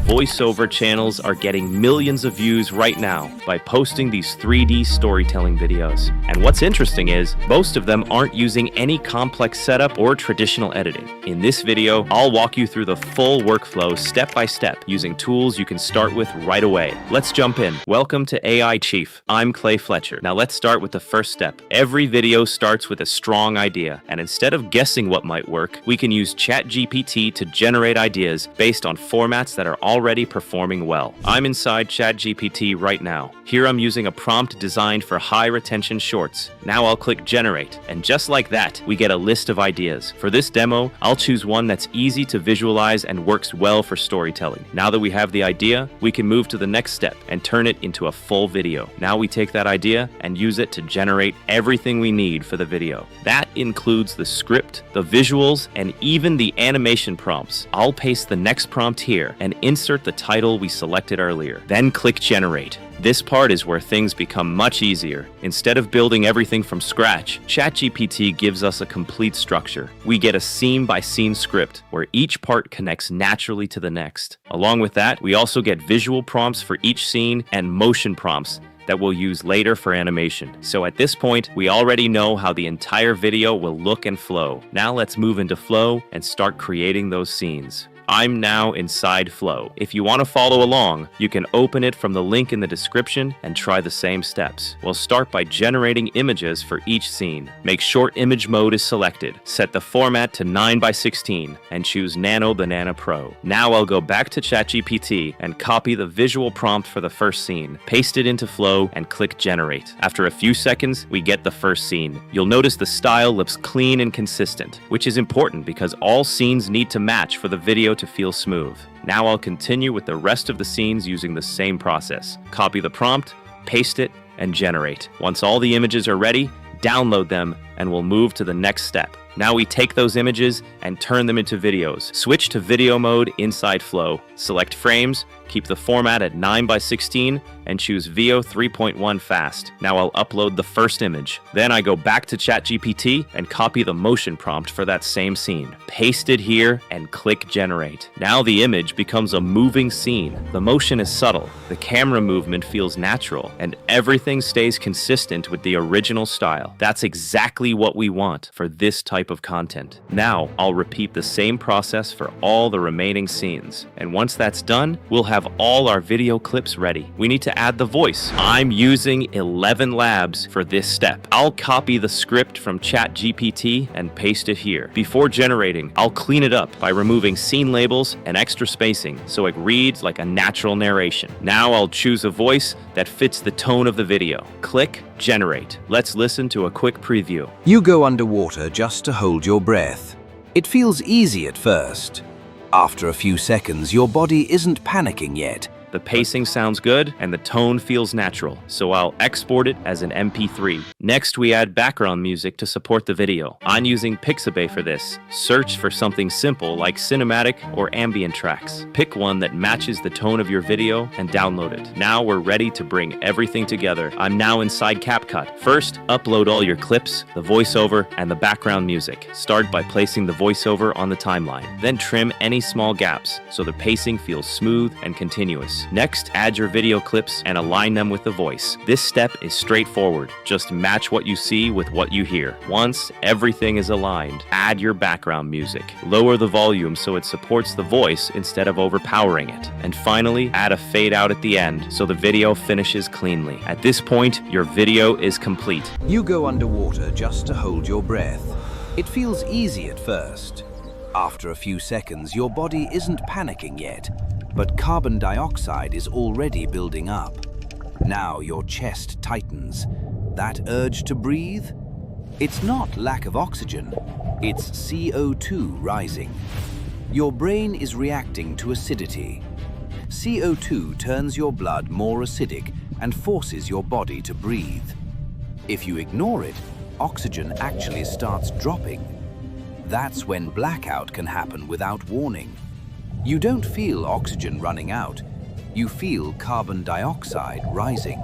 voiceover channels are getting millions of views right now by posting these 3D storytelling videos. And what's interesting is, most of them aren't using any complex setup or traditional editing. In this video, I'll walk you through the full workflow step by step using tools you can start with right away. Let's jump in. Welcome to AIChief. I'm Clay Fletcher. Now let's start with the first step. Every video starts with a strong idea, and instead of guessing what might work, we can use ChatGPT to generate ideas based on formats that are already performing well. I'm inside ChatGPT right now. Here I'm using a prompt designed for high retention shorts. Now I'll click generate, and just like that, we get a list of ideas. For this demo, I'll choose one that's easy to visualize and works well for storytelling. Now that we have the idea, we can move to the next step and turn it into a full video. Now we take that idea and use it to generate everything we need for the video. That includes the script, the visuals, and even the animation prompts. I'll paste the next prompt here and insert the title we selected earlier. Then click generate. This part is where things become much easier. Instead of building everything from scratch, ChatGPT gives us a complete structure. We get a scene-by-scene script where each part connects naturally to the next. Along with that, we also get visual prompts for each scene and motion prompts that we'll use later for animation. So at this point, we already know how the entire video will look and flow. Now let's move into Flow and start creating those scenes. I'm now inside Flow. If you want to follow along, you can open it from the link in the description and try the same steps. We'll start by generating images for each scene. Make sure image mode is selected. Set the format to 9:16 and choose Nano Banana Pro. Now I'll go back to ChatGPT and copy the visual prompt for the first scene. Paste it into Flow and click generate. After a few seconds, we get the first scene. You'll notice the style looks clean and consistent, which is important because all scenes need to match for the video to feel smooth. Now I'll continue with the rest of the scenes using the same process. Copy the prompt, paste it, and generate. Once all the images are ready, download them, and we'll move to the next step. Now we take those images and turn them into videos. Switch to video mode inside Flow. Select frames, keep the format at 9:16, and choose VO 3.1 fast. Now I'll upload the first image. Then I go back to ChatGPT and copy the motion prompt for that same scene. Paste it here and click generate. Now the image becomes a moving scene. The motion is subtle, the camera movement feels natural, and everything stays consistent with the original style. That's exactly what we want for this type of content. Now I'll repeat the same process for all the remaining scenes. And once that's done, we'll have all our video clips ready. We need to add the voice. I'm using ElevenLabs for this step. I'll copy the script from ChatGPT and paste it here. Before generating, I'll clean it up by removing scene labels and extra spacing so it reads like a natural narration. Now I'll choose a voice that fits the tone of the video. Click generate. Let's listen to a quick preview. You go underwater just to hold your breath. It feels easy at first. After a few seconds, your body isn't panicking yet. The pacing sounds good and the tone feels natural, so I'll export it as an MP3. Next, we add background music to support the video. I'm using Pixabay for this. Search for something simple like cinematic or ambient tracks. Pick one that matches the tone of your video and download it. Now we're ready to bring everything together. I'm now inside CapCut. First, upload all your clips, the voiceover, and the background music. Start by placing the voiceover on the timeline. Then trim any small gaps so the pacing feels smooth and continuous. Next, add your video clips and align them with the voice. This step is straightforward. Just match what you see with what you hear. Once everything is aligned, add your background music. Lower the volume so it supports the voice instead of overpowering it. And finally, add a fade out at the end so the video finishes cleanly. At this point, your video is complete. You go underwater just to hold your breath. It feels easy at first. After a few seconds, your body isn't panicking yet, but carbon dioxide is already building up. Now your chest tightens. That urge to breathe? It's not lack of oxygen, it's CO2 rising. Your brain is reacting to acidity. CO2 turns your blood more acidic and forces your body to breathe. If you ignore it, oxygen actually starts dropping. That's when blackout can happen without warning. You don't feel oxygen running out, you feel carbon dioxide rising.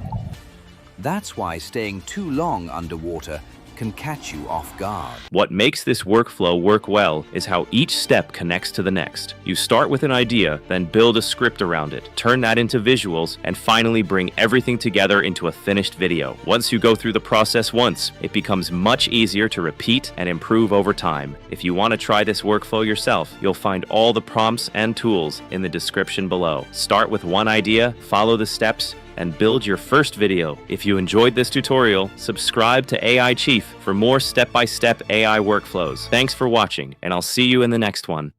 That's why staying too long underwater can catch you off guard. What makes this workflow work well is how each step connects to the next. You start with an idea, then build a script around it, turn that into visuals, and finally bring everything together into a finished video. Once you go through the process once, it becomes much easier to repeat and improve over time. If you want to try this workflow yourself, you'll find all the prompts and tools in the description below. Start with one idea, follow the steps, and build your first video. If you enjoyed this tutorial, subscribe to AI Chief for more step-by-step AI workflows. Thanks for watching, and I'll see you in the next one.